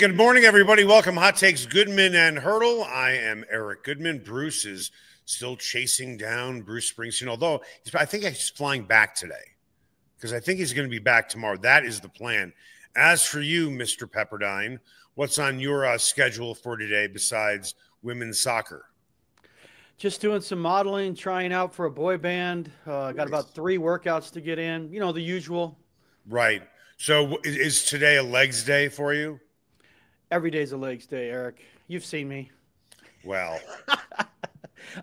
good morning, everybody. Welcome, Hot Takes Goodman and Hurdle. I am Eric Goodman. Bruce is still chasing down Bruce Springsteen, although I think he's flying back today because I think he's going to be back tomorrow. That is the plan. As for you, Mr. Pepperdine, what's on your schedule for today besides women's soccer? Just doing some modeling, trying out for a boy band. Got about 3 workouts to get in. You know, the usual. Right. So is today a legs day for you? Every day's a legs day, Eric. You've seen me. Well,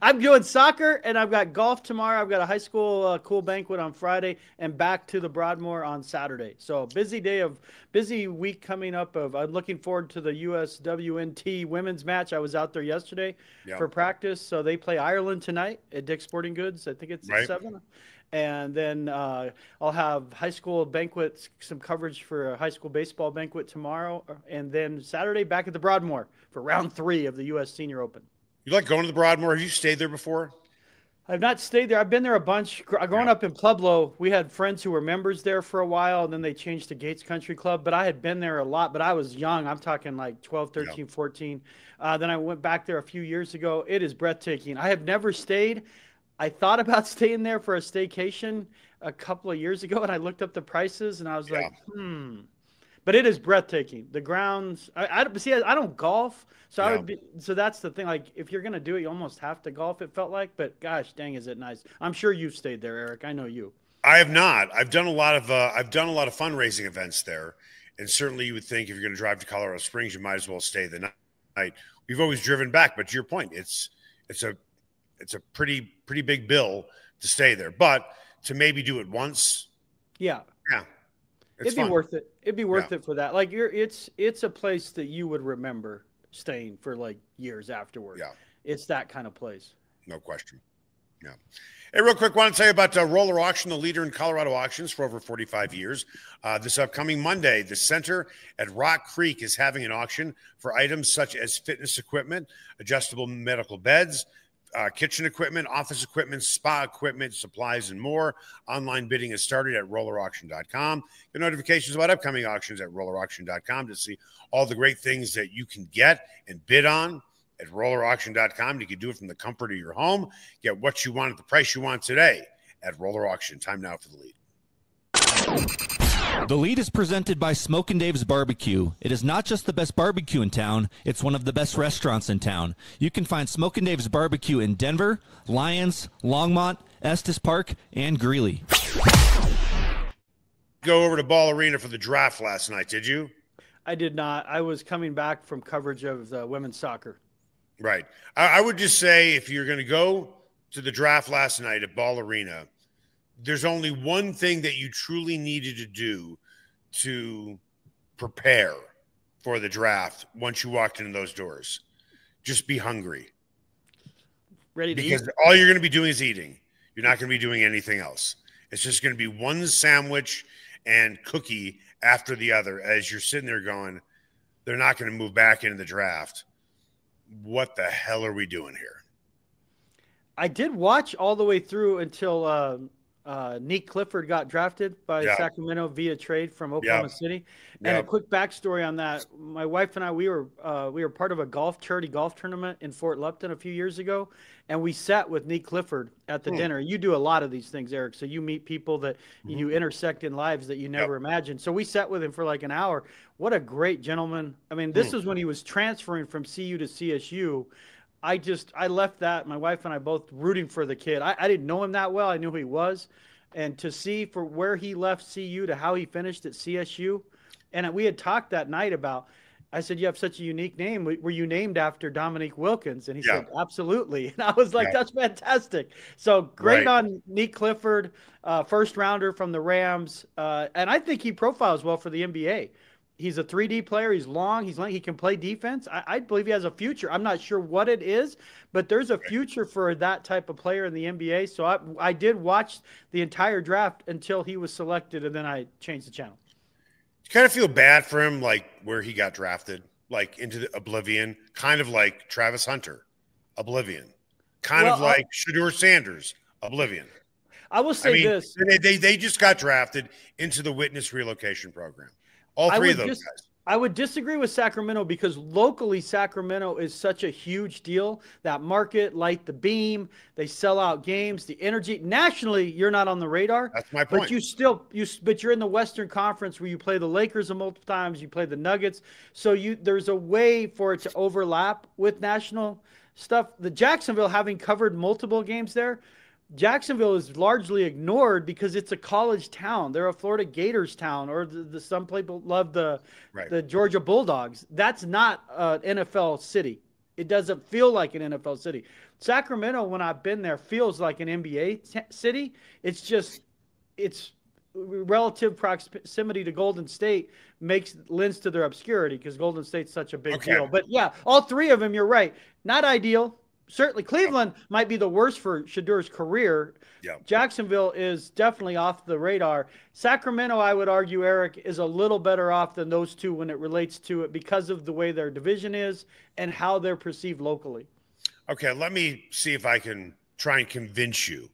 I'm doing soccer, and I've got golf tomorrow. I've got a high school cool banquet on Friday, and back to the Broadmoor on Saturday. So busy week coming up. I'm looking forward to the USWNT women's match. I was out there yesterday for practice. So they play Ireland tonight at Dick's Sporting Goods. I think it's at 7. And then I'll have high school banquets, some coverage for a high school baseball banquet tomorrow. And then Saturday back at the Broadmoor for round 3 of the U.S. Senior Open. You like going to the Broadmoor? Have you stayed there before? I've not stayed there. I've been there a bunch. Growing up in Pueblo, we had friends who were members there for a while, and then they changed to Gates Country Club. But I had been there a lot, but I was young. I'm talking like 12, 13, 14. Then I went back there a few years ago. It is breathtaking. I have never stayed. I thought about staying there for a staycation a couple of years ago, and I looked up the prices, and I was like, But it is breathtaking. The grounds. I don't golf, so I would be. So that's the thing. Like, if you're gonna do it, you almost have to golf. It felt like, but gosh, dang, is it nice? I'm sure you've stayed there, Eric. I know you. I have not. I've done a lot of fundraising events there, and certainly you would think if you're going to drive to Colorado Springs, you might as well stay the night. We've always driven back, but to your point, it's a pretty big bill to stay there, but to maybe do it once. It'd be worth it. It'd be worth it for that. Like it's a place that you would remember staying for like years afterward. It's that kind of place. No question. Hey, real quick, want to tell you about Roller Auction, the leader in Colorado auctions for over 45 years. This upcoming Monday, the center at Rock Creek is having an auction for items such as fitness equipment, adjustable medical beds, kitchen equipment, office equipment, spa equipment, supplies, and more. Online bidding has started at rollerauction.com. Get notifications about upcoming auctions at rollerauction.com to see all the great things that you can get and bid on at rollerauction.com. You can do it from the comfort of your home. Get what you want at the price you want today at Roller Auction. Time now for the lead. The lead is presented by Smokin' Dave's Barbecue. It is not just the best barbecue in town, it's one of the best restaurants in town. You can find Smokin' Dave's Barbecue in Denver, Lyons, Longmont, Estes Park, and Greeley. Go over to Ball Arena for the draft last night, did you? I did not. I was coming back from coverage of the women's soccer. Right. I would just say if you're going to go to the draft last night at Ball Arena, there's only one thing that you truly needed to do to prepare for the draft once you walked into those doors. Just be hungry. Ready to eat. Because all you're going to be doing is eating. You're not going to be doing anything else. It's just going to be one sandwich and cookie after the other as you're sitting there going, they're not going to move back into the draft. What the hell are we doing here? I did watch all the way through until Nick Clifford got drafted by Sacramento via trade from Oklahoma City. And a quick backstory on that. My wife and I, we were part of a charity golf tournament in Fort Lupton a few years ago. And we sat with Nick Clifford at the dinner. You do a lot of these things, Eric. So you meet people that you intersect in lives that you never imagined. So we sat with him for like an hour. What a great gentleman. I mean, this is when he was transferring from CU to CSU. I left that, my wife and I both rooting for the kid. I didn't know him that well. I knew who he was. And to see for where he left CU to how he finished at CSU. And we had talked that night about, I said, you have such a unique name. Were you named after Dominique Wilkins? And he said, absolutely. And I was like, that's fantastic. So great on Nick Clifford, first rounder from the Rams. And I think he profiles well for the NBA. He's a 3D player. He's long. He can play defense. I believe he has a future. I'm not sure what it is, but there's a future for that type of player in the NBA. So I did watch the entire draft until he was selected, and then I changed the channel. You kind of feel bad for him, like where he got drafted, like into the oblivion, kind of like Travis Hunter, oblivion, kind of like Shedeur Sanders, oblivion. I will say this. They just got drafted into the witness relocation program. All three of those guys. I would disagree with Sacramento because locally Sacramento is such a huge deal. That market, light the beam, they sell out games, the energy. Nationally, you're not on the radar. That's my point. But but you're in the Western Conference where you play the Lakers multiple times, you play the Nuggets. So there's a way for it to overlap with national stuff. The Jacksonville, having covered multiple games there, Jacksonville is largely ignored because it's a college town. They're a Florida Gators town, or some people love the Georgia Bulldogs. That's not an NFL city. It doesn't feel like an NFL city. Sacramento, when I've been there, feels like an NBA city. It's relative proximity to Golden State lends to their obscurity because Golden State's such a big deal. But yeah, all three of them, you're right. Not ideal. Certainly, Cleveland might be the worst for Shadeur's career. Yeah. Jacksonville is definitely off the radar. Sacramento, I would argue, Eric, is a little better off than those two when it relates to it because of the way their division is and how they're perceived locally. Okay, let me see if I can try and convince you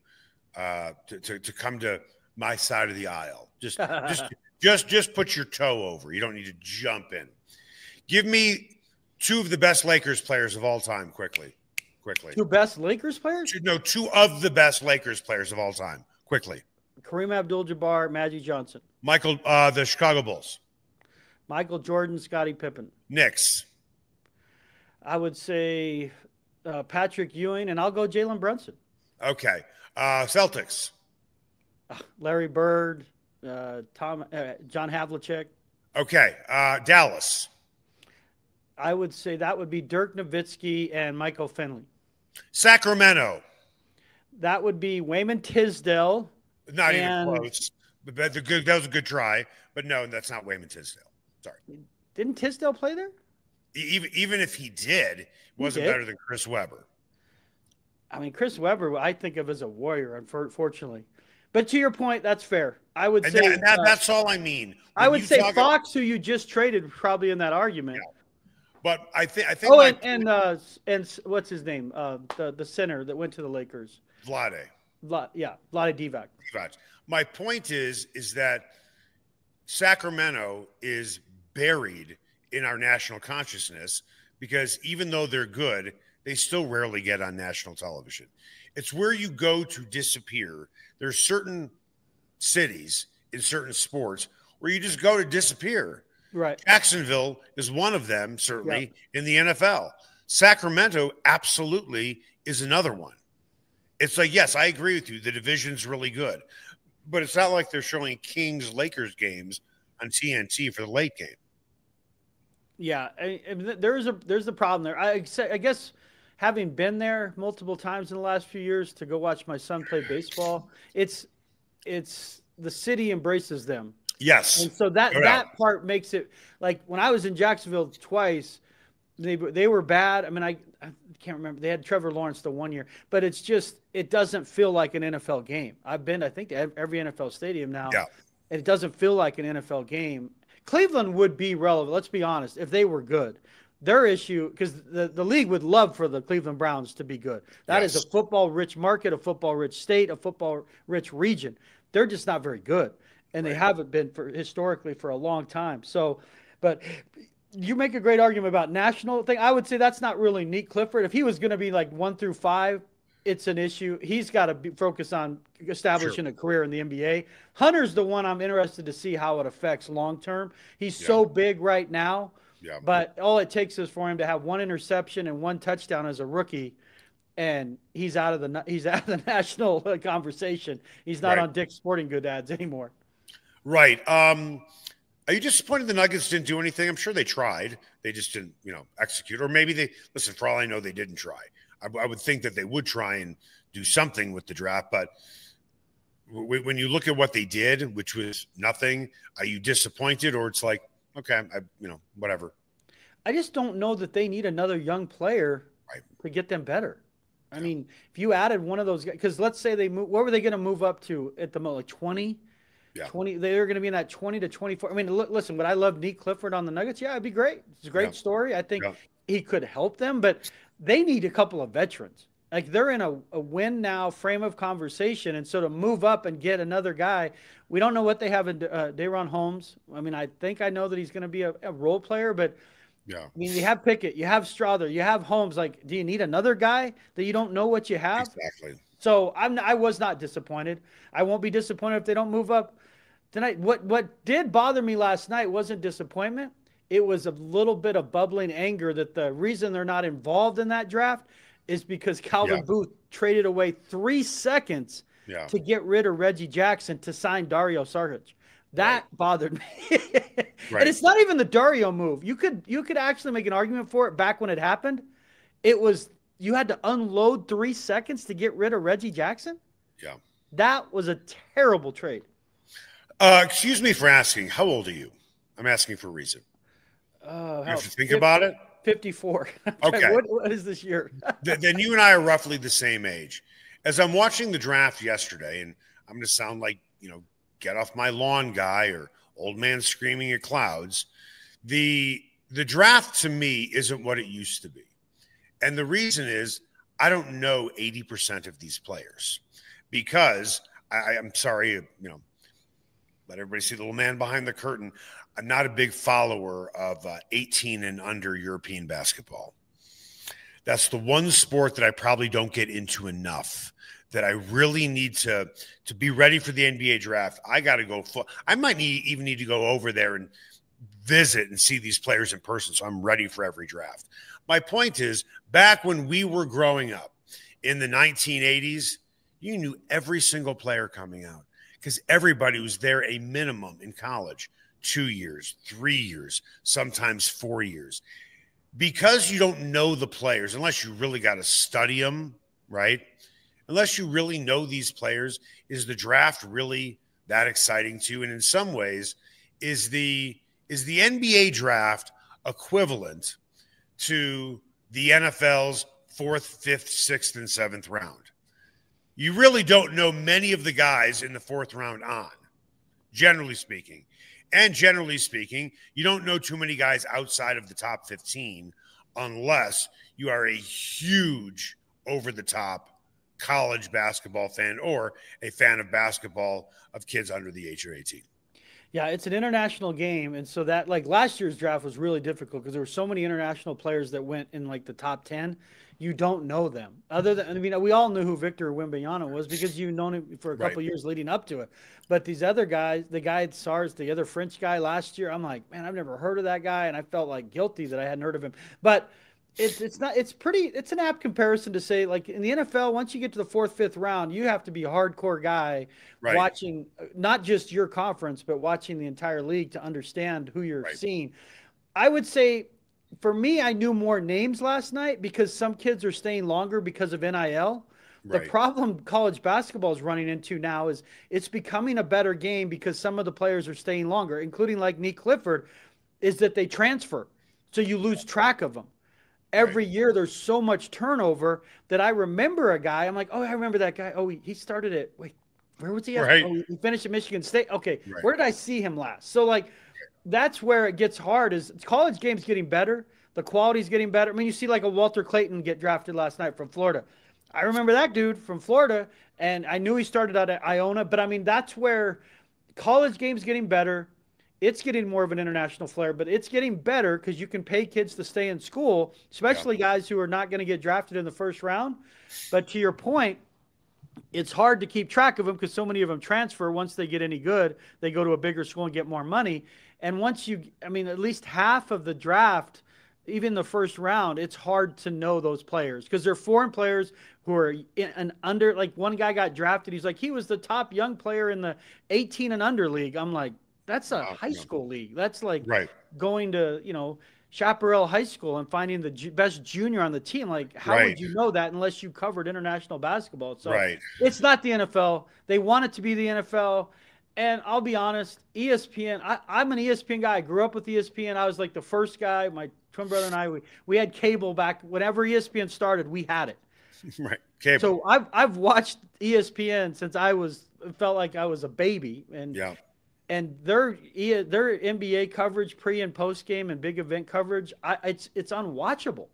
to come to my side of the aisle. Just put your toe over. You don't need to jump in. Give me two of the best Lakers players of all time, quickly. Two best Lakers players? No, two of the best Lakers players of all time. Quickly. Kareem Abdul-Jabbar, Magic Johnson. The Chicago Bulls. Michael Jordan, Scottie Pippen. Knicks. I would say Patrick Ewing, and I'll go Jalen Brunson. Okay. Celtics. Larry Bird, John Havlicek. Okay. Dallas. I would say that would be Dirk Nowitzki and Michael Finley. Sacramento. That would be Wayman Tisdale. Not even close. That was a good try, but no, that's not Wayman Tisdale. Sorry. Didn't Tisdale play there? Even if he did, it wasn't better than Chris Webber. I mean, Chris Webber, I think of as a warrior, unfortunately. But to your point, that's fair. I would say that's all I mean. I would say Fox, who you just traded, probably in that argument. Yeah. But I think. Oh, and what's his name? The center that went to the Lakers. Vlade Divac. My point is that Sacramento is buried in our national consciousness because even though they're good, they still rarely get on national television. It's where you go to disappear. There's certain cities in certain sports where you just go to disappear. Right. Jacksonville is one of them, certainly, in the NFL. Sacramento absolutely is another one. It's like, yes, I agree with you. The division's really good. But it's not like they're showing Kings-Lakers games on TNT for the late game. Yeah, there's a problem there. I guess having been there multiple times in the last few years to go watch my son play baseball, it's the city embraces them. Yes. And so that part makes it like when I was in Jacksonville twice, they were bad. I mean, I can't remember. They had Trevor Lawrence the one year, but it doesn't feel like an NFL game. I've been, I think, to every NFL stadium now. Yeah. And it doesn't feel like an NFL game. Cleveland would be relevant. Let's be honest. If they were good, their issue, because the league would love for the Cleveland Browns to be good. That is a football-rich market, a football-rich state, a football-rich region. They're just not very good. And they haven't been historically for a long time. So, but you make a great argument about national thing. I would say that's not really Nick Clifford. If he was going to be like 1 through 5, it's an issue. He's got to focus on establishing a career in the NBA. Hunter's the one I'm interested to see how it affects long term. He's so big right now. Yeah. But all it takes is for him to have 1 interception and 1 touchdown as a rookie, and he's out of the national conversation. He's not on Dick's Sporting Goods ads anymore. Right. Are you disappointed the Nuggets didn't do anything? I'm sure they tried. They just didn't, execute. Or maybe listen, for all I know, they didn't try. I would think that they would try and do something with the draft. But when you look at what they did, which was nothing, are you disappointed? Or it's like, okay, whatever. I just don't know that they need another young player to get them better. I mean, if you added one of those guys, because let's say they move, what were they going to move up to at the most, like 20? Yeah. 20. They're going to be in that 20 to 24. I mean, listen, would I love Nick Clifford on the Nuggets? Yeah, it'd be great. It's a great story. I think he could help them, but they need a couple of veterans. Like they're in a win now frame of conversation, and so to move up and get another guy, we don't know what they have in Daron Holmes. I mean, I know that he's going to be a role player, but yeah, I mean, you have Pickett, you have Strother, you have Holmes. Like, do you need another guy that you don't know what you have? Exactly. So I was not disappointed. I won't be disappointed if they don't move up tonight. What did bother me last night wasn't disappointment. It was a little bit of bubbling anger that the reason they're not involved in that draft is because Calvin Booth traded away 3 seconds to get rid of Reggie Jackson to sign Dario Saric. That bothered me. And it's not even the Dario move. You could actually make an argument for it back when it happened. It was you had to unload 3 seconds to get rid of Reggie Jackson. Yeah. That was a terrible trade. Excuse me for asking. How old are you? I'm asking for a reason. You have to think about it. 54. Okay. What is this year? Then you and I are roughly the same age. As I'm watching the draft yesterday, and I'm going to sound like, get off my lawn guy or old man screaming at clouds. The draft to me isn't what it used to be. And the reason is I don't know 80% of these players because I'm sorry, let everybody see the little man behind the curtain. I'm not a big follower of 18 and under European basketball. That's the one sport that I probably don't get into enough, that I really need to be ready for the NBA draft. I got to go full. I might even need to go over there and visit and see these players in person so I'm ready for every draft. My point is, back when we were growing up in the 1980s, you knew every single player coming out because everybody was there a minimum in college, 2 years, 3 years, sometimes 4 years. Because you don't know the players, unless you really got to study them, right? Unless you really know these players, is the draft really that exciting to you? And in some ways, is the NBA draft equivalent to the NFL's 4th, 5th, 6th, and 7th round? You really don't know many of the guys in the 4th round on, generally speaking. And generally speaking, you don't know too many guys outside of the top 15 unless you are a huge over-the-top college basketball fan or a fan of basketball of kids under the age of 18. Yeah, it's an international game. And so that, like, last year's draft was really difficult because there were so many international players that went in like the top 10. You don't know them. Other than, we all knew who Victor Wembanyama was because you've known him for a couple of years leading up to it. But these other guys, the guy at SARS, the other French guy last year, I'm like, man, I've never heard of that guy. And I felt like guilty that I hadn't heard of him. But it's an apt comparison to say, like, in the NFL, once you get to the 4th, 5th round, you have to be a hardcore guy watching not just your conference, but watching the entire league to understand who you're seeing. I would say, for me, I knew more names last night because some kids are staying longer because of NIL. The problem college basketball is running into now is it's becoming a better game because some of the players are staying longer, including like Nick Clifford, is that they transfer. So you lose track of them. Every year there's so much turnover that I remember a guy. I'm like, oh, I remember that guy. Oh, he started at, wait, where was he at? Oh, he finished at Michigan State. Okay, where did I see him last? So, like, that's where it gets hard is college game's getting better. The quality's getting better. I mean, you see like a Walter Clayton get drafted last night from Florida. I remember that dude from Florida, and I knew he started out at Iona. But, I mean, that's where college game's getting better. It's getting more of an international flair, but it's getting better because you can pay kids to stay in school, especially guys who are not going to get drafted in the first round. But to your point, it's hard to keep track of them because so many of them transfer. Once they get any good, they go to a bigger school and get more money. And once at least half of the draft, even the first round, it's hard to know those players because they're foreign players who are under. Like, one guy got drafted. He's like, he was the top young player in the 18 and under league. I'm like, that's a high school league. That's like going to, Chaparral High School and finding the best junior on the team. Like, how would you know that unless you covered international basketball? So it's not the NFL. They want it to be the NFL. And I'll be honest, ESPN, I'm an ESPN guy. I grew up with ESPN. I was like the first guy. My twin brother and I, we had cable back. Whenever ESPN started, we had it. Cable. So I've watched ESPN since felt like I was a baby. And their NBA coverage, pre and post game, and big event coverage, it's unwatchable.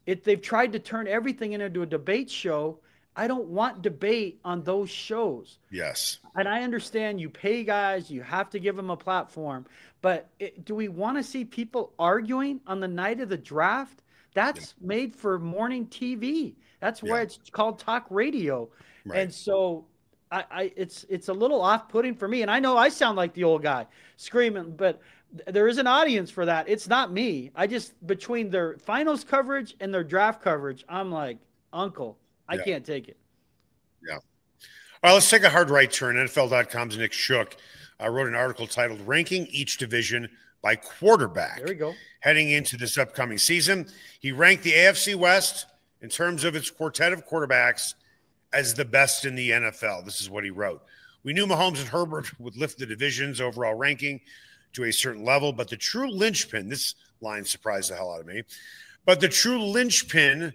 they've tried to turn everything into a debate show. I don't want debate on those shows. Yes. And I understand you pay guys, you have to give them a platform. But do we want to see people arguing on the night of the draft? That's made for morning TV. That's why it's called talk radio. Right. And so it's a little off-putting for me. And I know I sound like the old guy screaming, but there is an audience for that. It's not me. I just, between their finals coverage and their draft coverage, I'm like, uncle, I can't take it. Yeah. All right, let's take a hard right turn. NFL.com's Nick Shook wrote an article titled Ranking Each Division by Quarterback. There we go. Heading into this upcoming season, he ranked the AFC West in terms of its quartet of quarterbacks as the best in the NFL. This is what he wrote. We knew Mahomes and Herbert would lift the division's overall ranking to a certain level, but the true linchpin, this line surprised the hell out of me, but the true linchpin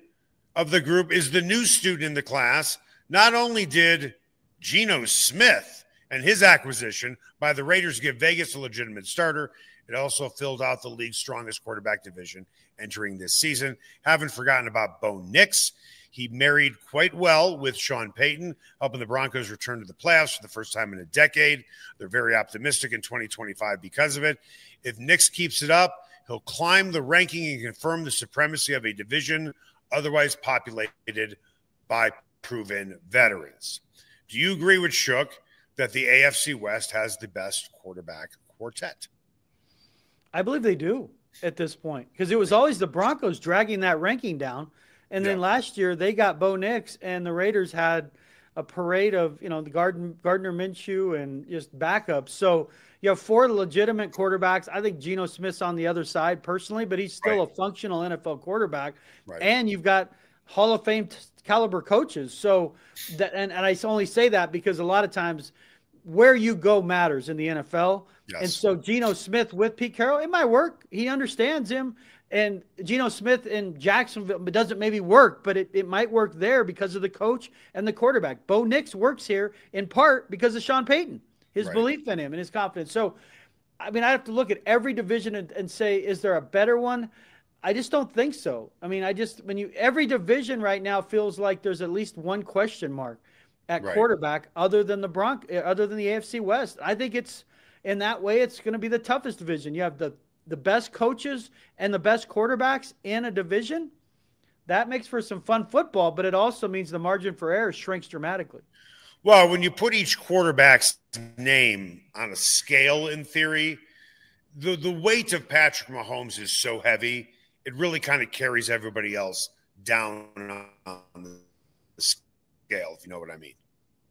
of the group is the new student in the class. Not only did Geno Smith and his acquisition by the Raiders give Vegas a legitimate starter, it also filled out the league's strongest quarterback division entering this season. Haven't forgotten about Bo Nix. He married quite well with Sean Payton, helping the Broncos return to the playoffs for the first time in a decade. They're very optimistic in 2025 because of it. If Nix keeps it up, he'll climb the ranking and confirm the supremacy of a division otherwise populated by proven veterans. Do you agree with Shook that the AFC West has the best quarterback quartet? I believe they do at this point, because it was always the Broncos dragging that ranking down. And then last year they got Bo Nix, and the Raiders had a parade of, the Gardner Minshew and just backups. So you have 4 legitimate quarterbacks. I think Geno Smith's on the other side personally, but he's still a functional NFL quarterback. Right. And you've got Hall of Fame caliber coaches. So that, and I only say that because a lot of times where you go matters in the NFL. Yes. And so Geno Smith with Pete Carroll, it might work. He understands him. And Geno Smith in Jacksonville doesn't maybe work, but it might work there because of the coach and the quarterback. Bo Nix works here in part because of Sean Payton, his belief in him and his confidence. So, I mean, I have to look at every division and say, is there a better one? I just don't think so. I mean, every division right now feels like there's at least one question mark at quarterback other than the AFC West. I think it's in that way, it's going to be the toughest division. You have the best coaches and the best quarterbacks in a division. That makes for some fun football, but it also means the margin for error shrinks dramatically. Well, when you put each quarterback's name on a scale, in theory, the weight of Patrick Mahomes is so heavy, it really kind of carries everybody else down on the scale, if you know what I mean,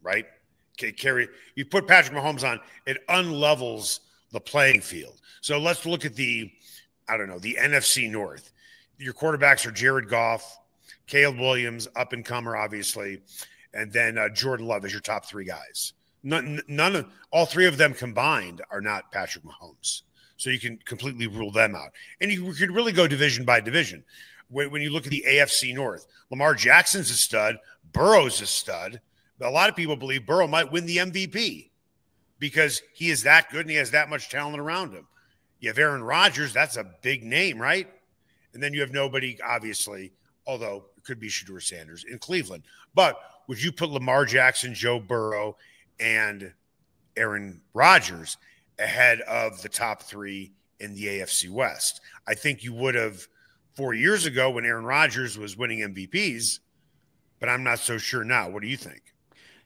right? You put Patrick Mahomes on, it unlevels the playing field. So let's look at the NFC North. Your quarterbacks are Jared Goff, Caleb Williams, up-and-comer, obviously, and then Jordan Love as your top 3 guys. All 3 of them combined are not Patrick Mahomes. So you can completely rule them out. And you could really go division by division. When you look at the AFC North, Lamar Jackson's a stud, Burrow's a stud. A lot of people believe Burrow might win the MVP because he is that good and he has that much talent around him. You have Aaron Rodgers, that's a big name, right? And then you have nobody, obviously, although it could be Shedeur Sanders in Cleveland. But would you put Lamar Jackson, Joe Burrow, and Aaron Rodgers ahead of the top 3 in the AFC West? I think you would have 4 years ago when Aaron Rodgers was winning MVPs, but I'm not so sure now. What do you think?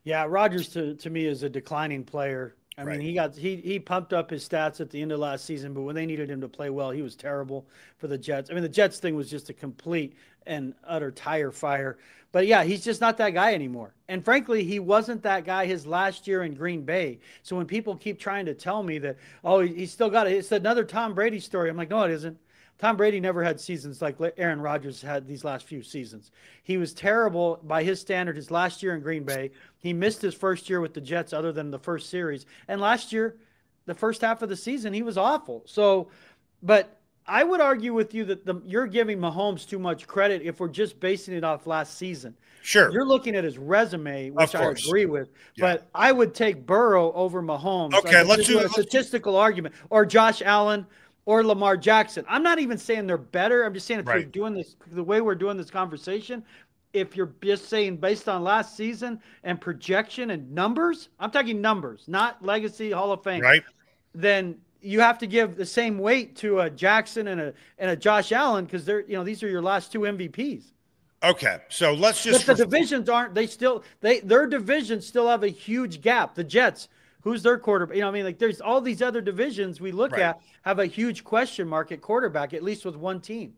Yeah, Rodgers to me is a declining player. I mean, he pumped up his stats at the end of last season, but when they needed him to play well, he was terrible for the Jets. I mean, the Jets thing was just a complete and utter tire fire. But yeah, he's just not that guy anymore. And frankly, he wasn't that guy his last year in Green Bay. So when people keep trying to tell me that, oh, he's still got it, it's another Tom Brady story. I'm like, no, it isn't. Tom Brady never had seasons like Aaron Rodgers had these last few seasons. He was terrible by his standard his last year in Green Bay. He missed his first year with the Jets other than the first series. And last year, the first half of the season, he was awful. So, but I would argue with you that you're giving Mahomes too much credit if we're just basing it off last season. Sure. You're looking at his resume, which I agree with. Yeah. But I would take Burrow over Mahomes. Okay, let's do a statistical argument. Or Josh Allen. or Lamar Jackson. I'm not even saying they're better. I'm just saying if Right. you're doing this the way we're doing this conversation, if you're just saying based on last season and projection and numbers, I'm talking numbers, not legacy, Hall of Fame. Right. Then you have to give the same weight to a Jackson and a Josh Allen because they're these are your last two MVPs. Okay, so let's just. But the divisions aren't. Their divisions still have a huge gap. The Jets, who's their quarterback? You know, I mean, like there's all these other divisions we look at have a huge question mark at quarterback, at least with one team.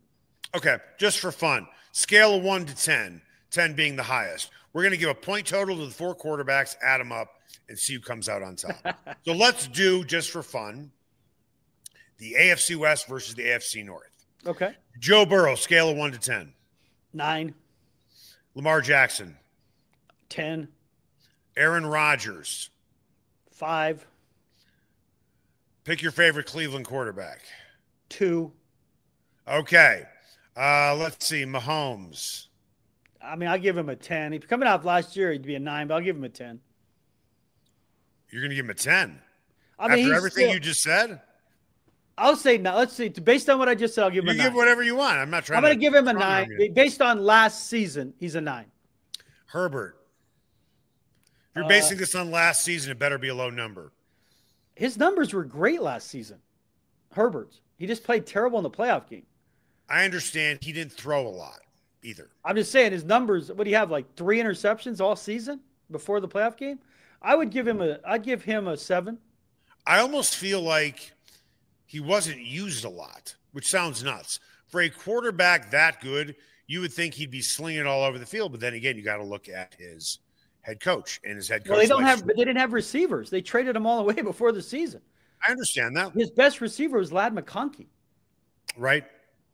Okay, just for fun, scale of 1 to 10, 10 being the highest. We're going to give a point total to the 4 quarterbacks, add them up, and see who comes out on top. So let's do, just for fun, the AFC West versus the AFC North. Okay. Joe Burrow, scale of 1 to 10. 9. Lamar Jackson. 10. Aaron Rodgers. 5. Pick your favorite Cleveland quarterback. 2. Okay. Let's see. Mahomes. I mean, I'll give him a 10. If coming off last year, he'd be a 9, but I'll give him a 10. You're going to give him a 10? I mean, after everything you just said? I'll say no. Let's see. Based on what I just said, I'll give him a 9. You give whatever you want. I'm not trying I'm going to give him a 9. Based on last season, he's a 9. Herbert. If you're basing this on last season, it better be a low number. His numbers were great last season. Herbert's. He just played terrible in the playoff game. I understand he didn't throw a lot either. I'm just saying his numbers, what do you have, like 3 interceptions all season before the playoff game? I'd give him a 7. I almost feel like he wasn't used a lot, which sounds nuts. For a quarterback that good, you would think he'd be slinging it all over the field. But then again, you got to look at his head coach and his head coach. Well, they didn't have receivers. They traded them all away before the season. I understand that. His best receiver was Ladd McConkey. Right?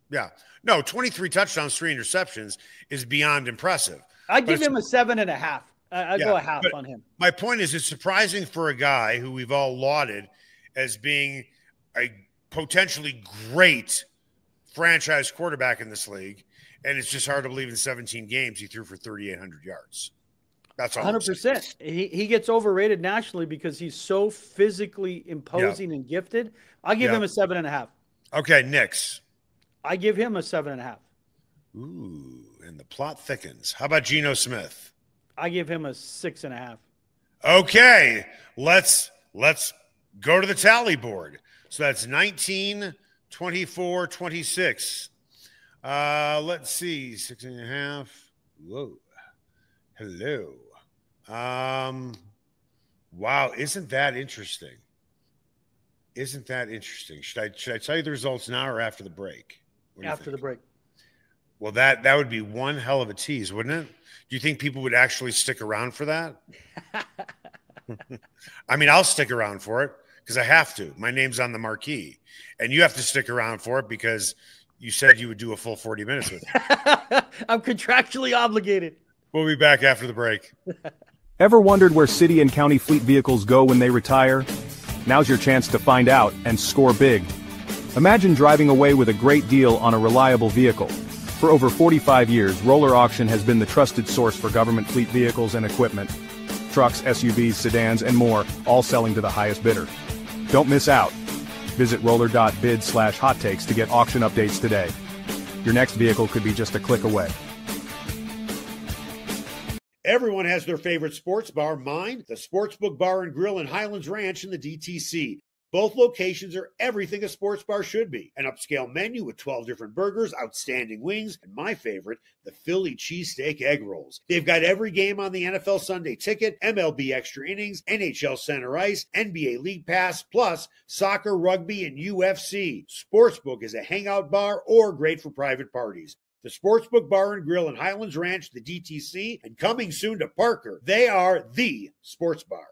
Yeah. No, 23 touchdowns, 3 interceptions is beyond impressive. I'd give him a 7.5. I'd go a half on him. My point is, it's surprising for a guy who we've all lauded as being a potentially great franchise quarterback in this league, and it's just hard to believe in 17 games he threw for 3,800 yards. That's all. 100%. He gets overrated nationally because he's so physically imposing and gifted. I'll give him a 7.5. Okay, Knicks. I give him a 7.5. Ooh, and the plot thickens. How about Geno Smith? I give him a 6.5. Okay, let's go to the tally board. So that's 19, 24, 26. Let's see, 6.5. Whoa. Hello. Wow, isn't that interesting? Isn't that interesting? Should I tell you the results now or after the break? After the break. Well, that would be one hell of a tease, wouldn't it? Do you think people would actually stick around for that? I mean, I'll stick around for it because I have to. My name's on the marquee. And you have to stick around for it because you said you would do a full 40 minutes with me. I'm contractually obligated. We'll be back after the break. Ever wondered where city and county fleet vehicles go when they retire? Now's your chance to find out and score big. Imagine driving away with a great deal on a reliable vehicle. For over 45 years, Roller Auction has been the trusted source for government fleet vehicles and equipment. Trucks, SUVs, sedans, and more, all selling to the highest bidder. Don't miss out. Visit roller.bid/hot takes to get auction updates today. Your next vehicle could be just a click away. Everyone has their favorite sports bar. Mine, the Sportsbook Bar and Grill in Highlands Ranch in the DTC. Both locations are everything a sports bar should be. An upscale menu with 12 different burgers, outstanding wings, and my favorite, the Philly cheesesteak egg rolls. They've got every game on the NFL Sunday Ticket, MLB Extra Innings, NHL Center Ice, NBA League Pass, plus soccer, rugby, and UFC. Sportsbook is a hangout bar or great for private parties. The Sportsbook Bar and Grill in Highlands Ranch, the DTC, and coming soon to Parker. They are the sports bar.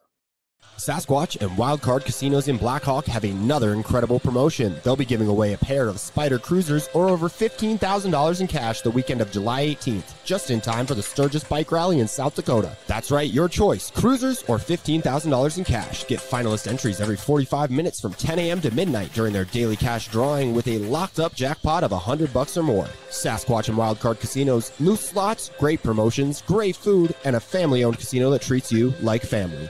Sasquatch and Wildcard Casinos in Blackhawk have another incredible promotion. They'll be giving away a pair of Spider Cruisers or over $15,000 in cash the weekend of July 18th, just in time for the Sturgis Bike Rally in South Dakota. That's right, your choice, cruisers or $15,000 in cash. Get finalist entries every 45 minutes from 10 a.m. to midnight during their daily cash drawing with a locked-up jackpot of $100 or more. Sasquatch and Wildcard Casinos, loose slots, great promotions, great food, and a family-owned casino that treats you like family.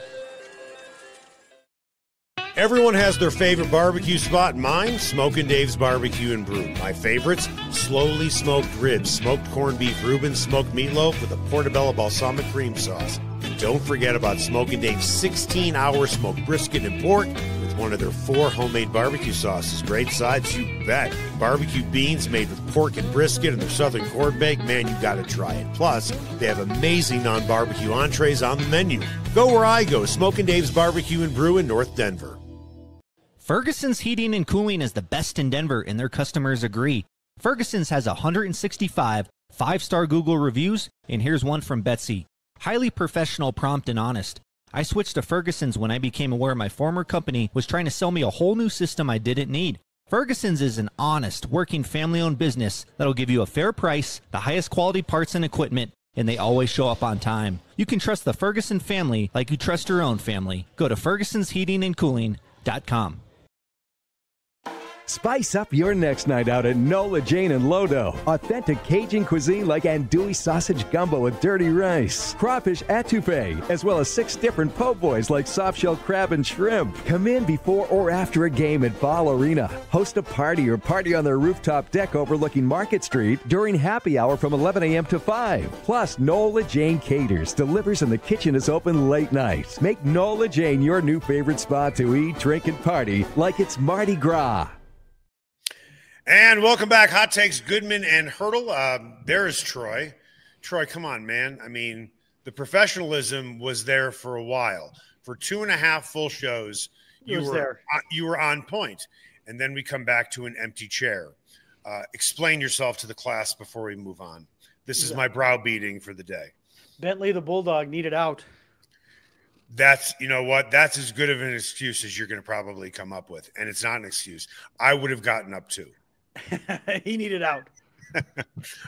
Everyone has their favorite barbecue spot. Mine, Smokin' Dave's Barbecue and Brew. My favorites, slowly smoked ribs, smoked corned beef Reuben, smoked meatloaf with a portobello balsamic cream sauce. Don't forget about Smokin' Dave's 16-hour smoked brisket and pork with one of their 4 homemade barbecue sauces. Great sides, you bet. Barbecue beans made with pork and brisket and their southern corn bake. Man, you got to try it. Plus, they have amazing non-barbecue entrees on the menu. Go where I go, Smokin' Dave's Barbecue and Brew in North Denver. Ferguson's Heating and Cooling is the best in Denver, and their customers agree. Ferguson's has 165 5-star Google reviews, and here's one from Betsy. Highly professional, prompt, and honest. I switched to Ferguson's when I became aware my former company was trying to sell me a whole new system I didn't need. Ferguson's is an honest, working, family-owned business that'll give you a fair price, the highest quality parts and equipment, and they always show up on time. You can trust the Ferguson family like you trust your own family. Go to fergusonsheatingandcooling.com. Spice up your next night out at Nola Jane and Lodo. Authentic Cajun cuisine like andouille sausage gumbo with dirty rice, crawfish etouffee, as well as 6 different po' boys like soft-shell crab and shrimp. Come in before or after a game at Ball Arena. Host a party or party on their rooftop deck overlooking Market Street during happy hour from 11 a.m. to 5. Plus, Nola Jane caters, delivers, and the kitchen is open late night. Make Nola Jane your new favorite spot to eat, drink, and party like it's Mardi Gras. And welcome back, Hot Takes, Goodman and Hurdle. There is Troy. Troy, come on, man. I mean, the professionalism was there for a while. For 2.5 full shows, you were on point. And then we come back to an empty chair. Explain yourself to the class before we move on. This is my browbeating for the day. Bentley the Bulldog needed out. That's, you know what? That's as good of an excuse as you're going to probably come up with. And it's not an excuse. I would have gotten up too. He needed out.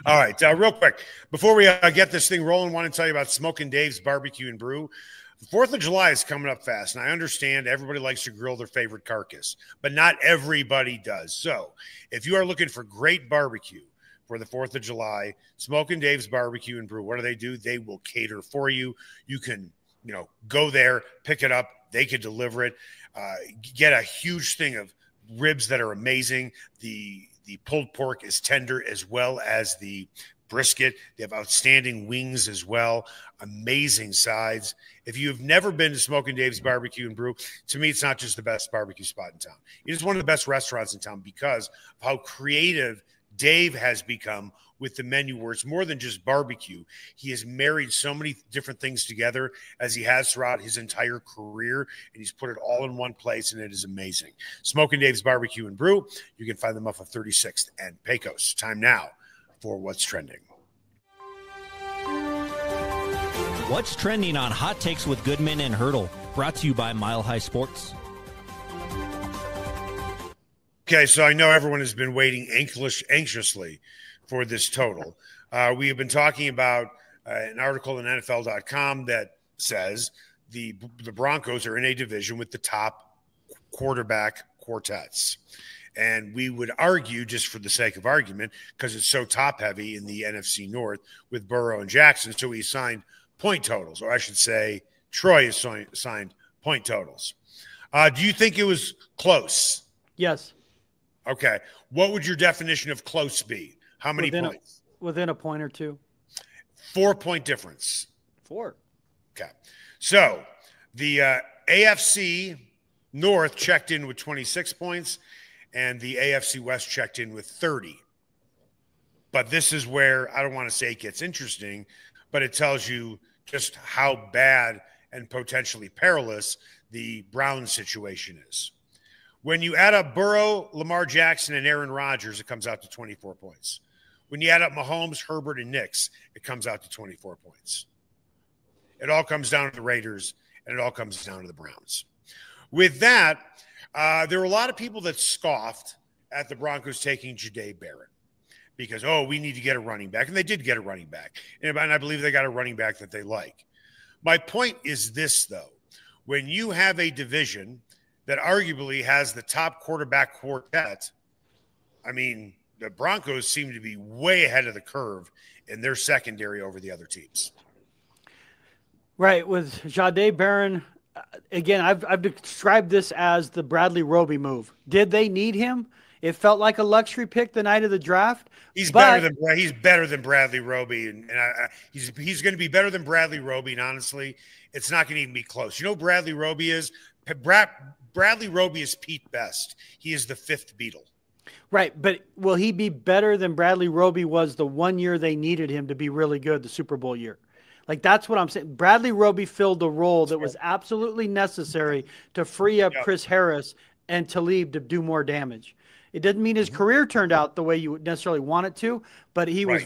All right. Real quick, before we get this thing rolling, I want to tell you about Smokin' Dave's Barbecue and Brew. The 4th of July is coming up fast, and I understand everybody likes to grill their favorite carcass, but not everybody does. So if you are looking for great barbecue for the 4th of July, Smokin' Dave's Barbecue and Brew, what do? They will cater for you. You can, go there, pick it up. They can deliver it. Get a huge thing of ribs that are amazing. The pulled pork is tender, as well as the brisket. They have outstanding wings as well. Amazing sides. If you have never been to Smokin' Dave's Barbecue and Brew, to me, it's not just the best barbecue spot in town. It is one of the best restaurants in town because of how creative Dave has become with the menu, where it's more than just barbecue. He has married so many different things together as he has throughout his entire career, and he's put it all in one place, and it is amazing. Smokin' Dave's Barbecue and Brew. You can find them off of 36th and Pecos. Time now for What's Trending. What's trending on Hot Takes with Goodman and Hurdle? Brought to you by Mile High Sports. Okay, so I know everyone has been waiting anxiously for this total. We have been talking about an article in NFL.com that says the Broncos are in a division with the top quarterback quartets. And we would argue, just for the sake of argument, because it's so top-heavy in the NFC North with Burrow and Jackson, so he signed point totals, or I should say Troy has signed point totals. Do you think it was close? Yes. Okay. What would your definition of close be? How many points? Within a point or two. 4-point difference. 4. Okay. So the AFC North checked in with 26 points, and the AFC West checked in with 30. But this is where, I don't want to say it gets interesting, but it tells you just how bad and potentially perilous the Browns situation is. When you add up Burrow, Lamar Jackson, and Aaron Rodgers, it comes out to 24 points. When you add up Mahomes, Herbert, and Knicks, it comes out to 24 points. It all comes down to the Raiders, and it all comes down to the Browns. With that, there were a lot of people that scoffed at the Broncos taking Jahdae Barron because, we need to get a running back. And they did get a running back. And I believe they got a running back that they like. My point is this, though. When you have a division that arguably has the top quarterback quartet, I mean, the Broncos seem to be way ahead of the curve in their secondary over the other teams. Right. With Jahdae Barron again, I've described this as the Bradley Roby move. Did they need him? It felt like a luxury pick the night of the draft. He's better than Bradley Roby, and he's going to be better than Bradley Roby. And honestly, it's not going to even be close. You know, Bradley Roby is Bradley Roby is Pete Best. He is the fifth Beatle. Right, but will he be better than Bradley Roby was the 1 year they needed him to be really good, the Super Bowl year? Like, that's what I'm saying. Bradley Roby filled the role that was absolutely necessary to free up Chris Harris and Talib to do more damage. It doesn't mean his career turned out the way you would necessarily want it to, but he was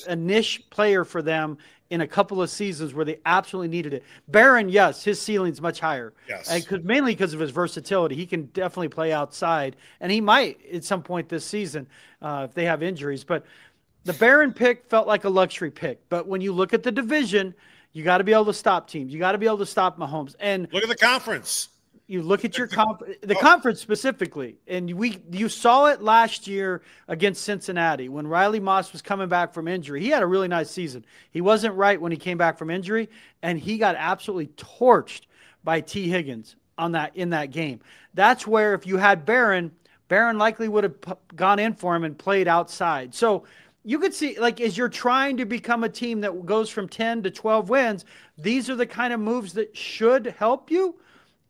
a niche player for them in a couple of seasons where they absolutely needed it. Barron, yes, his ceiling's much higher. Yes. Mainly because of his versatility. He can definitely play outside, and he might at some point this season if they have injuries. But the Barron pick felt like a luxury pick. But when you look at the division, you got to be able to stop teams. You got to be able to stop Mahomes. And look at the conference. You look at your conference specifically, and you saw it last year against Cincinnati when Riley Moss was coming back from injury. He had a really nice season. He wasn't right when he came back from injury, and he got absolutely torched by T. Higgins in that game. That's where if you had Barron likely would have gone in for him and played outside. So you could see, like, as you're trying to become a team that goes from 10 to 12 wins, these are the kind of moves that should help you.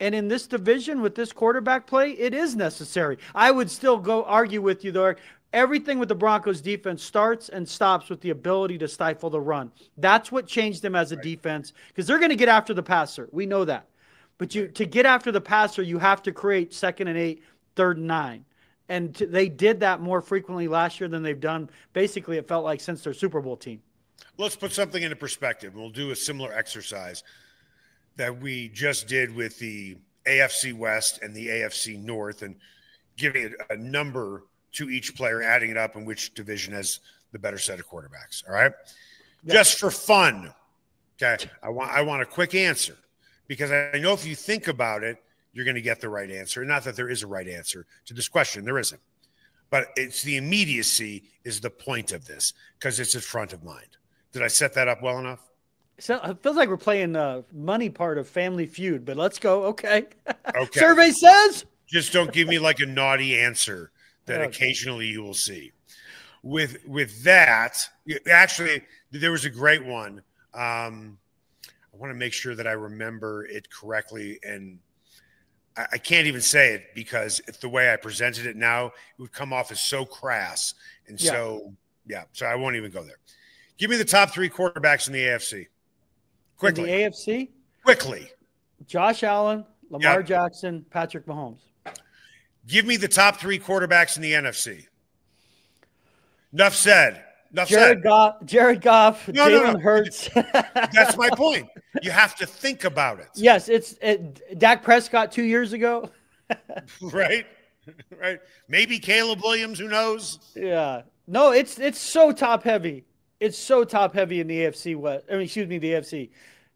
And in this division with this quarterback play, it is necessary. I would still go argue with you, though. Everything with the Broncos defense starts and stops with the ability to stifle the run. That's what changed them as a defense, because they're going to get after the passer. We know that. But to get after the passer, you have to create 2nd and 8, 3rd and 9. And they did that more frequently last year than they've done, basically, it felt like, since their Super Bowl team. Let's put something into perspective. We'll do a similar exercise that we just did with the AFC West and the AFC North, and giving it a number to each player, adding it up, and which division has the better set of quarterbacks. All right. Yeah. Just for fun. Okay. I want a quick answer, because I know if you think about it, you're going to get the right answer. Not that there is a right answer to this question. There isn't. But it's the immediacy is the point of this, because it's at front of mind. Did I set that up well enough? So it feels like we're playing the money part of Family Feud, but let's go. Okay. Survey says. Just don't give me like a naughty answer that occasionally you will see. With that, actually, there was a great one. I want to make sure that I remember it correctly, and I can't even say it because if the way I presented it now, it would come off as so crass. And so I won't even go there. Give me the top 3 quarterbacks in the AFC. Quickly. In the AFC? Quickly. Josh Allen, Lamar Jackson, Patrick Mahomes. Give me the top 3 quarterbacks in the NFC. Enough said. Jared Goff, Jalen Hurts. That's my point. You have to think about it. Yes, it's Dak Prescott 2 years ago. Right. Maybe Caleb Williams, who knows? Yeah. No, it's so top heavy. It's so top heavy in the AFC West. the AFC.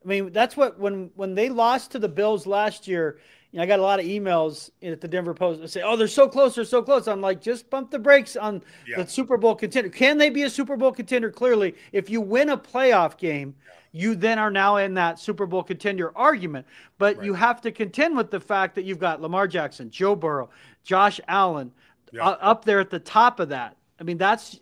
I mean, that's what when they lost to the Bills last year, I got a lot of emails at the Denver Post that say, "Oh, they're so close, they're so close." I'm like, just bump the brakes on the Super Bowl contender. Can they be a Super Bowl contender? Clearly, if you win a playoff game, you then are now in that Super Bowl contender argument. But you have to contend with the fact that you've got Lamar Jackson, Joe Burrow, Josh Allen up there at the top of that. I mean, that's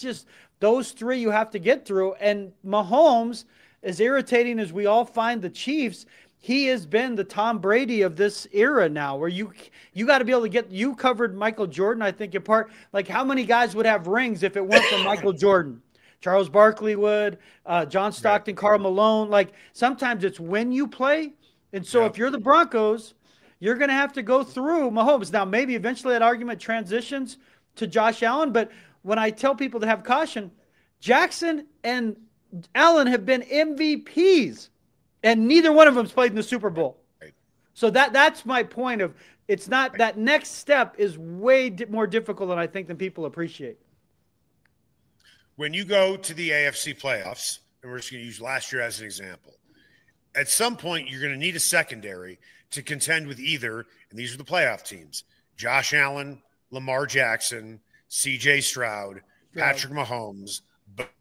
just those 3 you have to get through. And Mahomes, as irritating as we all find the Chiefs, he has been the Tom Brady of this era now, where you got to be able to get. You covered Michael Jordan, I think, in part. Like, how many guys would have rings if it weren't for Michael Jordan? Charles Barkley would, John Stockton, Karl Malone. Like, sometimes it's when you play. And so if you're the Broncos, you're going to have to go through Mahomes. Now, maybe eventually that argument transitions to Josh Allen, but when I tell people to have caution, Jackson and Allen have been MVPs, and neither one of them's played in the Super Bowl. Right. So that's my point of it's not that next step is way more difficult than I think than people appreciate. When you go to the AFC playoffs, and we're just going to use last year as an example, at some point you're going to need a secondary to contend with either, and these are the playoff teams, Josh Allen, Lamar Jackson, C.J. Stroud, Patrick Mahomes,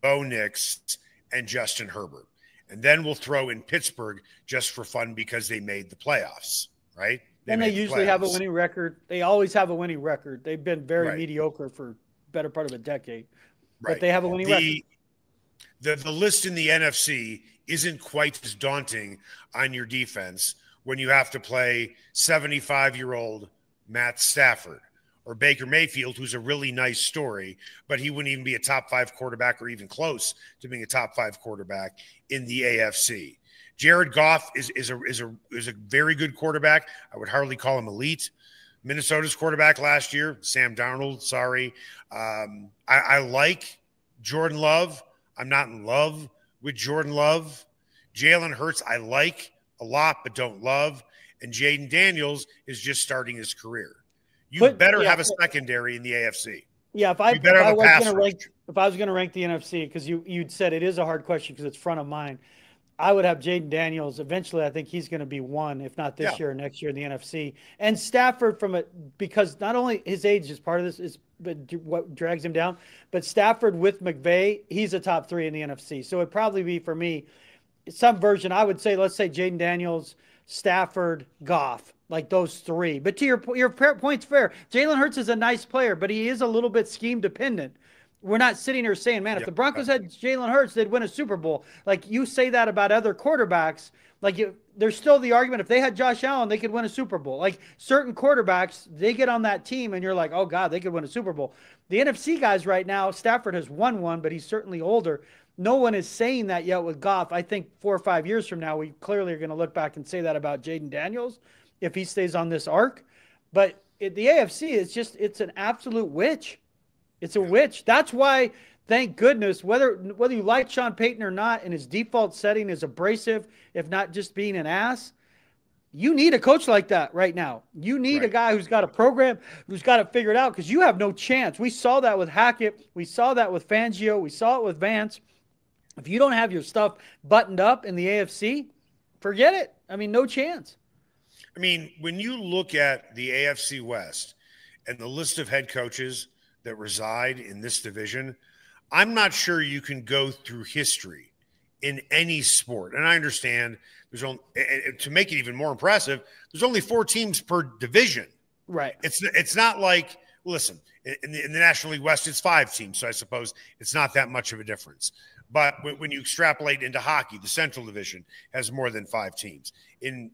Bo Nix, and Justin Herbert. And then we'll throw in Pittsburgh just for fun because they made the playoffs, right? And they usually have a winning record. They always have a winning record. They've been very mediocre for better part of a decade. Right. But they have a winning record. The list in the NFC isn't quite as daunting on your defense when you have to play 75-year-old Matt Stafford or Baker Mayfield, who's a really nice story, but he wouldn't even be a top 5 quarterback or even close to being a top 5 quarterback in the AFC. Jared Goff is a very good quarterback. I would hardly call him elite. Minnesota's quarterback last year, Sam Darnold, sorry. I like Jordan Love. I'm not in love with Jordan Love. Jalen Hurts I like a lot but don't love. And Jaden Daniels is just starting his career. You better have a secondary in the AFC. Yeah, if I was going to rank the NFC, because you'd said it is a hard question because it's front of mind, I would have Jaden Daniels. Eventually, I think he's going to be one, if not this year or next year in the NFC. And Stafford because not only his age is part of this, is but what drags him down, but Stafford with McVay, he's a top 3 in the NFC. So it'd probably be, for me, some version. I would say, let's say Jaden Daniels, Stafford, Goff, like those 3. But to your point's fair. Jalen Hurts is a nice player, but he is a little bit scheme dependent. We're not sitting here saying, man, if the Broncos had Jalen Hurts, they'd win a Super Bowl. Like you say that about other quarterbacks. There's still the argument, if they had Josh Allen, they could win a Super Bowl. Like certain quarterbacks, they get on that team and you're like, oh God, they could win a Super Bowl. The NFC guys right now, Stafford has won one, but he's certainly older. No one is saying that yet with Goff. I think 4 or 5 years from now, we clearly are going to look back and say that about Jaden Daniels if he stays on this arc. But the AFC is it's an absolute witch. It's a witch. That's why, thank goodness, whether you like Sean Payton or not, and his default setting is abrasive, if not just being an ass, you need a coach like that right now. You need a guy who's got a program, who's got it figured out, because you have no chance. We saw that with Hackett. We saw that with Fangio. We saw it with Vance. If you don't have your stuff buttoned up in the AFC, forget it. I mean, no chance. I mean, when you look at the AFC West and the list of head coaches that reside in this division, I'm not sure you can go through history in any sport. And I understand there's only, to make it even more impressive, there's only 4 teams per division. Right. It's not like, listen, in the National League West, it's 5 teams. So I suppose it's not that much of a difference. But when you extrapolate into hockey, the Central Division has more than 5 teams. In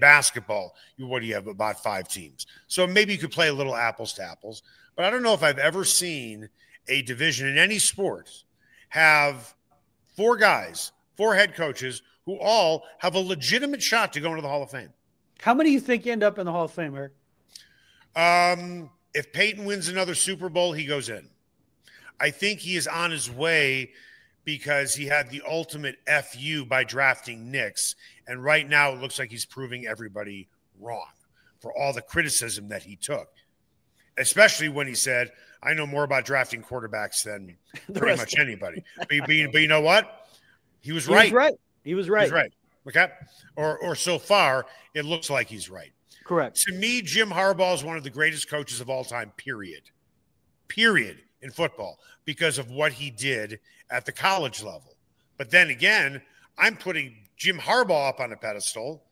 basketball, what do you have? About 5 teams. So maybe you could play a little apples to apples. But I don't know if I've ever seen a division in any sport have 4 guys, 4 head coaches who all have a legitimate shot to go into the Hall of Fame. How many do you think end up in the Hall of Fame, Eric? If Peyton wins another Super Bowl, he goes in. I think he is on his way because he had the ultimate FU by drafting Knicks. And right now it looks like he's proving everybody wrong for all the criticism that he took, especially when he said, I know more about drafting quarterbacks than pretty much anybody. But you know what? He was right. He was right. Okay. Or so far, it looks like he's right. Correct. To me, Jim Harbaugh is one of the greatest coaches of all time, period, in football, because of what he did at the college level. But then again, I'm putting Jim Harbaugh up on a pedestal,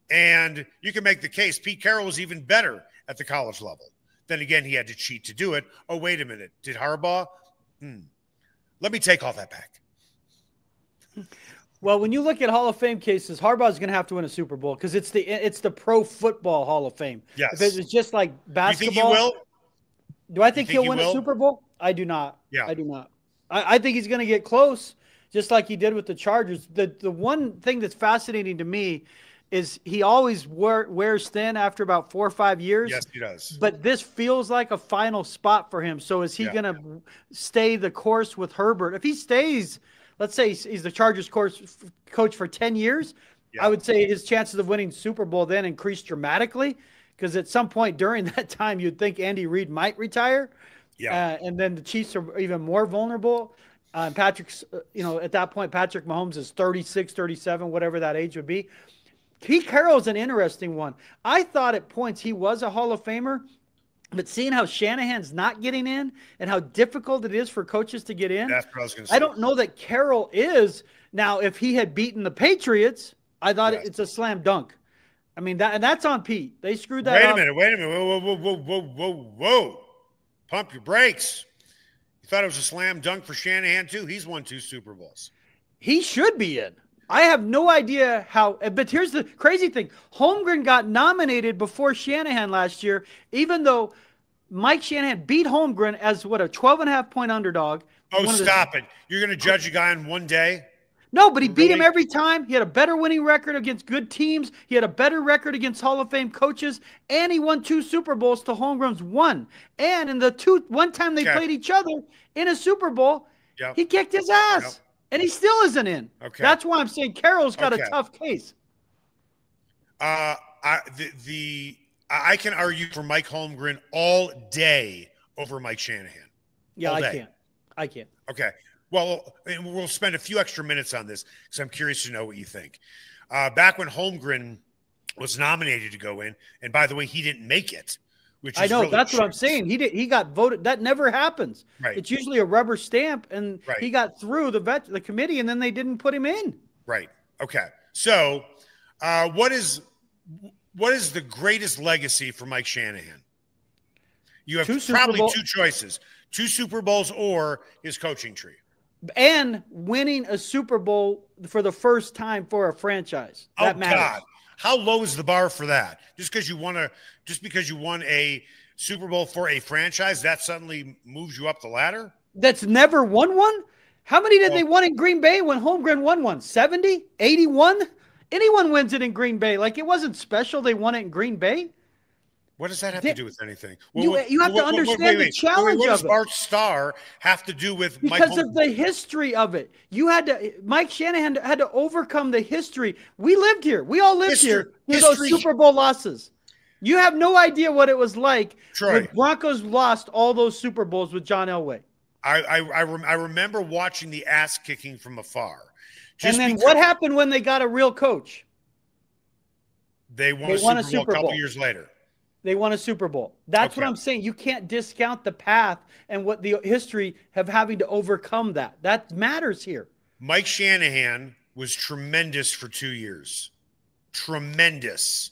and you can make the case Pete Carroll was even better at the college level. Then again, he had to cheat to do it. Oh, wait a minute. Did Harbaugh? Let me take all that back. Well, when you look at Hall of Fame cases, Harbaugh's going to have to win a Super Bowl because it's the Pro Football Hall of Fame. Yes. If it was just like basketball. You think he will? Do I think he'll win a Super Bowl? I do not. Yeah. I do not. I think he's going to get close, just like he did with the Chargers. The one thing that's fascinating to me is he always wears thin after about 4 or 5 years. Yes, he does. But this feels like a final spot for him. So is he going to stay the course with Herbert? If he stays, let's say he's the Chargers coach for 10 years, I would say his chances of winning Super Bowl then increase dramatically, because at some point during that time, you'd think Andy Reid might retire. Yeah. And then the Chiefs are even more vulnerable. Patrick's, at that point, Patrick Mahomes is 36, 37, whatever that age would be. Pete Carroll's an interesting one. I thought at points he was a Hall of Famer, but seeing how Shanahan's not getting in and how difficult it is for coaches to get in, that's what I was going to say. I don't know that Carroll is. Now, if he had beaten the Patriots, I thought it's a slam dunk. I mean, that's on Pete. They screwed that up. Wait a minute. Whoa. Pump your brakes. You thought it was a slam dunk for Shanahan, too? He's won 2 Super Bowls. He should be in. I have no idea how, but here's the crazy thing. Holmgren got nominated before Shanahan last year, even though Mike Shanahan beat Holmgren as, a 12.5-point underdog. Oh, stop it. You're going to judge a guy in one day? No, but he beat him every time. He had a better winning record against good teams. He had a better record against Hall of Fame coaches, and he won 2 Super Bowls to Holmgren's 1. And in the one time they played each other in a Super Bowl, he kicked his ass, and he still isn't in. Okay. That's why I'm saying Carroll's got a tough case. I can argue for Mike Holmgren all day over Mike Shanahan. Yeah, I can't. Okay. Well, we'll spend a few extra minutes on this because I'm curious to know what you think. Back when Holmgren was nominated to go in, and by the way, he didn't make it. Which I know, really that's what I'm saying. He got voted. That never happens. Right. It's usually a rubber stamp, and he got through the committee, and then they didn't put him in. Right. Okay. So, what is the greatest legacy for Mike Shanahan? You have probably 2 choices: 2 Super Bowls or his coaching tree. And winning a Super Bowl for the first time for a franchise. That matters. God. How low is the bar for that? Just because you won a Super Bowl for a franchise, that suddenly moves you up the ladder? That's never won one? How many did they win in Green Bay when Holmgren won one? 70? 81? Anyone wins it in Green Bay. Like, it wasn't special they won it in Green Bay. What does that have to do with anything? You have to understand the challenge of it. What does Bart Starr have to do with because of the history of it? Mike Shanahan had to overcome the history. We lived here. We all lived here with those Super Bowl losses. You have no idea what it was like when Broncos lost all those Super Bowls with John Elway. I remember watching the ass kicking from afar. What happened when they got a real coach? They won a Super Bowl a couple years later. They won a Super Bowl. That's what I'm saying. You can't discount the path and what the history of having to overcome that. That matters here. Mike Shanahan was tremendous for 2 years. Tremendous.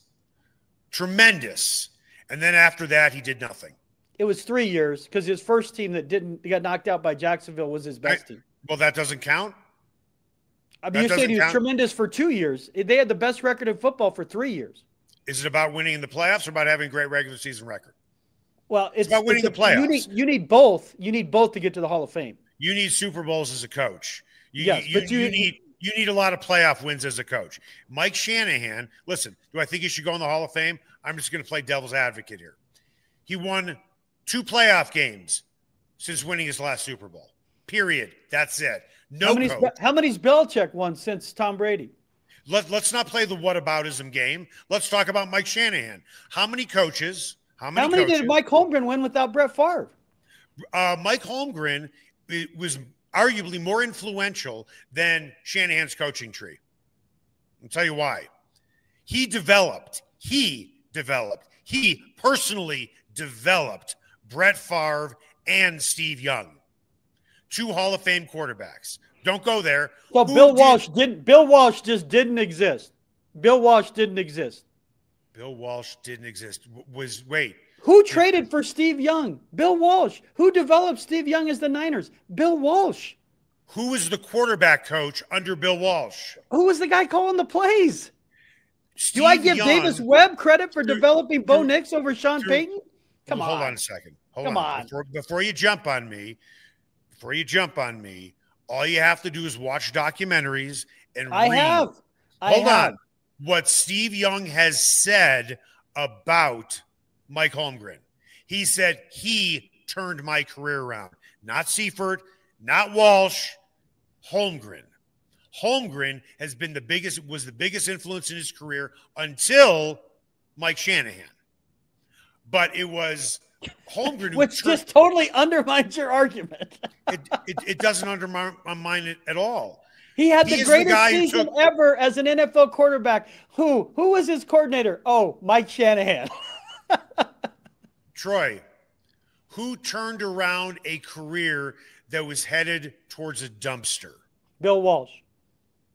And then after that, he did nothing. It was 3 years because his first team that got knocked out by Jacksonville was his best team. Well, that doesn't count. I mean, you said he was tremendous for 2 years. They had the best record in football for 3 years. Is it about winning in the playoffs or about having a great regular season record? Well, it's about winning the playoffs. You need both. You need both to get to the Hall of Fame. You need Super Bowls as a coach. You need a lot of playoff wins as a coach. Mike Shanahan, listen, do I think he should go in the Hall of Fame? I'm just going to play devil's advocate here. He won 2 playoff games since winning his last Super Bowl. Period. That's it. How many's Belichick won since Tom Brady? Let's not play the whataboutism game. Let's talk about Mike Shanahan. How many coaches? How many did Mike Holmgren win without Brett Favre? Mike Holmgren was arguably more influential than Shanahan's coaching tree. I'll tell you why. He personally developed Brett Favre and Steve Young, 2 Hall of Fame quarterbacks. Don't go there. Well, Bill Walsh just didn't exist. Bill Walsh didn't exist. Who traded for Steve Young? Bill Walsh. Who developed Steve Young as the Niners? Bill Walsh. Who was the quarterback coach under Bill Walsh? Who was the guy calling the plays? Do I give Davis Webb credit for developing Bo Nix over Sean Payton? Come on. Hold on a second. Hold on. Before you jump on me, all you have to do is watch documentaries and read. Hold on. What Steve Young has said about Mike Holmgren. He said he turned my career around. Not Seifert, not Walsh, Holmgren. Holmgren was the biggest influence in his career until Mike Shanahan. But it was Holmgren, which just totally undermines your argument. It doesn't undermine it at all. He had the greatest season ever as an NFL quarterback. Who was his coordinator? Oh, Mike Shanahan. Troy, who turned around a career that was headed towards a dumpster? Bill Walsh.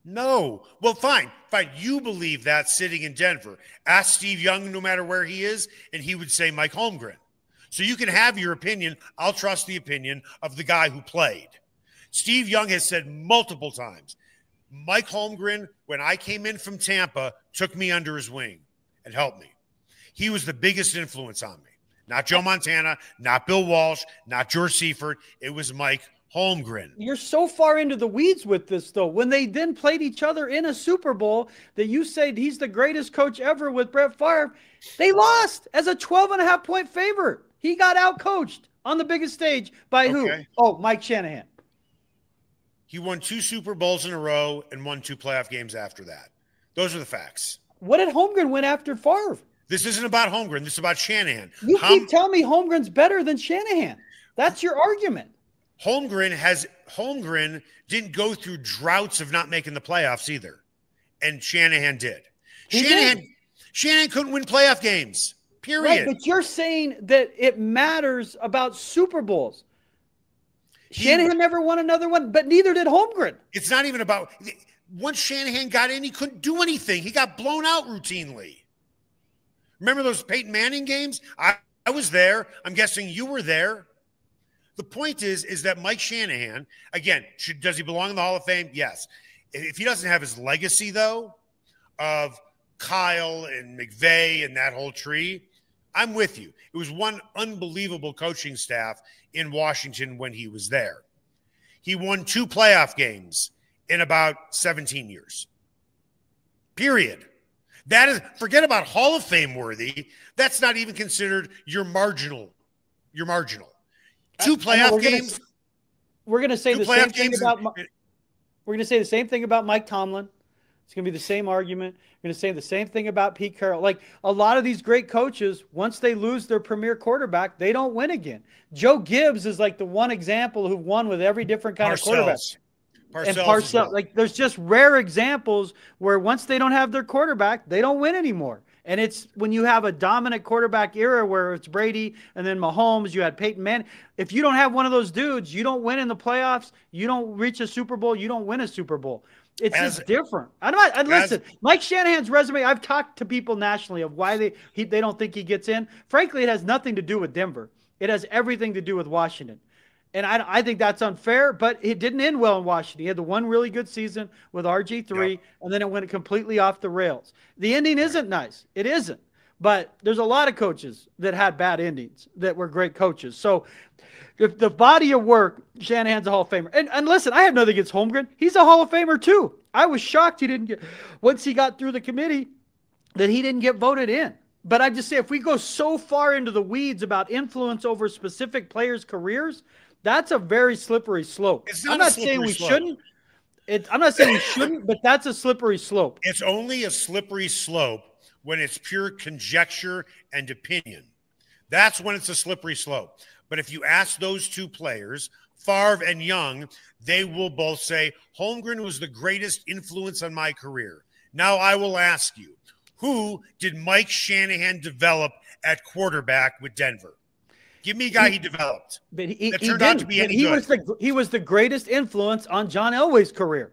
No. Well, fine. Fine. You believe that sitting in Denver. Ask Steve Young, no matter where he is, and he would say Mike Holmgren. So you can have your opinion. I'll trust the opinion of the guy who played. Steve Young has said multiple times, Mike Holmgren, when I came in from Tampa, took me under his wing and helped me. He was the biggest influence on me. Not Joe Montana, not Bill Walsh, not George Seifert. It was Mike Holmgren. You're so far into the weeds with this, though. When they then played each other in a Super Bowl that you said he's the greatest coach ever with Brett Favre, they lost as a 12.5-point favorite. He got out-coached on the biggest stage by who? Oh, Mike Shanahan. He won 2 Super Bowls in a row and won 2 playoff games after that. Those are the facts. What did Holmgren win after Favre? This isn't about Holmgren. This is about Shanahan. You keep telling me Holmgren's better than Shanahan. That's your argument. Holmgren didn't go through droughts of not making the playoffs either. And Shanahan did. Shanahan couldn't win playoff games. Period. Right, but you're saying that it matters about Super Bowls. Shanahan never won another one, but neither did Holmgren. It's not even about – once Shanahan got in, he couldn't do anything. He got blown out routinely. Remember those Peyton Manning games? I was there. I'm guessing you were there. The point is that Mike Shanahan, again, does he belong in the Hall of Fame? Yes. If he doesn't have his legacy, though, of Kyle and McVay and that whole tree, I'm with you. It was one unbelievable coaching staff in Washington when he was there. He won 2 playoff games in about 17 years. Period. That is, forget about Hall of Fame worthy. That's not even considered your marginal. 2 playoff games. We're going to say the same thing about. We're going to say the same thing about Mike Tomlin. It's going to be the same argument. We're going to say the same thing about Pete Carroll. Like a lot of these great coaches, once they lose their premier quarterback, they don't win again. Joe Gibbs is like the one example who won with every different kind of quarterback. Parcells, like there's just rare examples where once they don't have their quarterback, they don't win anymore. And it's when you have a dominant quarterback era where it's Brady and then Mahomes, you had Peyton Manning. If you don't have one of those dudes, you don't win in the playoffs. You don't reach a Super Bowl. You don't win a Super Bowl. It's just different. Listen, Mike Shanahan's resume, I've talked to people nationally of why they don't think he gets in. Frankly, it has nothing to do with Denver. It has everything to do with Washington. And I think that's unfair, but it didn't end well in Washington. He had the one really good season with RG3, and then it went completely off the rails. The ending isn't nice. It isn't. But there's a lot of coaches that had bad endings that were great coaches. So if the body of work, Shanahan's a Hall of Famer. And listen, I have nothing against Holmgren. He's a Hall of Famer too. I was shocked he didn't get – once he got through the committee that he didn't get voted in. But I just say if we go so far into the weeds about influence over specific players' careers – that's a very slippery slope. I'm not saying we shouldn't. I'm not saying we shouldn't, but that's a slippery slope. It's only a slippery slope when it's pure conjecture and opinion. That's when it's a slippery slope. But if you ask those 2 players, Favre and Young, they will both say, Holmgren was the greatest influence on my career. Now I will ask you, who did Mike Shanahan develop at quarterback with Denver? Give me a guy he developed. But he was the greatest influence on John Elway's career.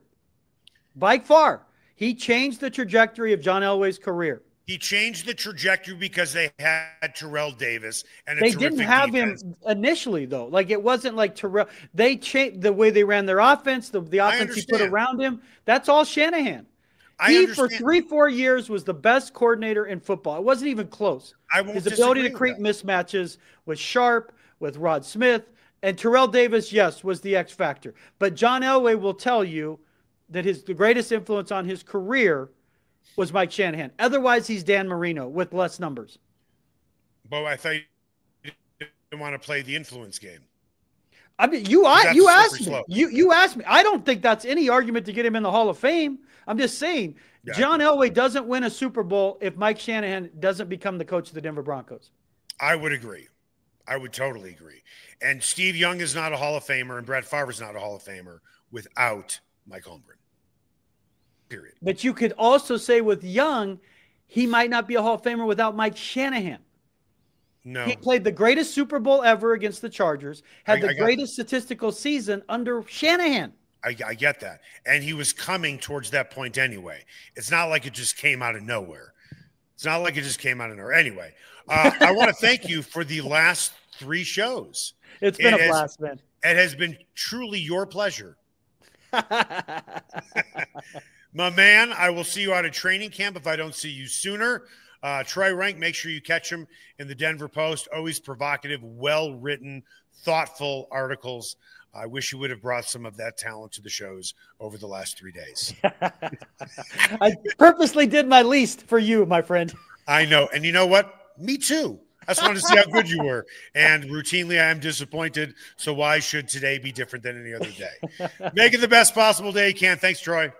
By far. He changed the trajectory of John Elway's career. He changed the trajectory because they had Terrell Davis. And they didn't have him initially, though. Like, it wasn't like Terrell. They changed the way they ran their offense, the offense he put around him. That's all Shanahan. He, for 3-4 years, was the best coordinator in football. It wasn't even close. His ability to create mismatches was sharp with Rod Smith. And Terrell Davis, yes, was the X factor. But John Elway will tell you that the greatest influence on his career was Mike Shanahan. Otherwise, he's Dan Marino with less numbers. Bo, I thought you didn't want to play the influence game. I mean, you asked me. You asked me. I don't think that's any argument to get him in the Hall of Fame. I'm just saying, John Elway doesn't win a Super Bowl if Mike Shanahan doesn't become the coach of the Denver Broncos. I would agree. I would totally agree. And Steve Young is not a Hall of Famer, and Brett Favre is not a Hall of Famer without Mike Holmgren. Period. But you could also say with Young, he might not be a Hall of Famer without Mike Shanahan. No. He played the greatest Super Bowl ever against the Chargers, had the greatest statistical season under Shanahan. I get that. And he was coming towards that point anyway. It's not like it just came out of nowhere. Anyway, I want to thank you for the last 3 shows. It's been a blast, man. It has been truly your pleasure. My man, I will see you out at training camp if I don't see you sooner. Troy Rank, make sure you catch him in the Denver Post. Always provocative, well-written, thoughtful articles. I wish you would have brought some of that talent to the shows over the last 3 days. I purposely did my least for you, my friend. I know. And you know what? Me too. I just wanted to see how good you were. And routinely, I am disappointed. So why should today be different than any other day? Make it the best possible day you can. Thanks, Troy.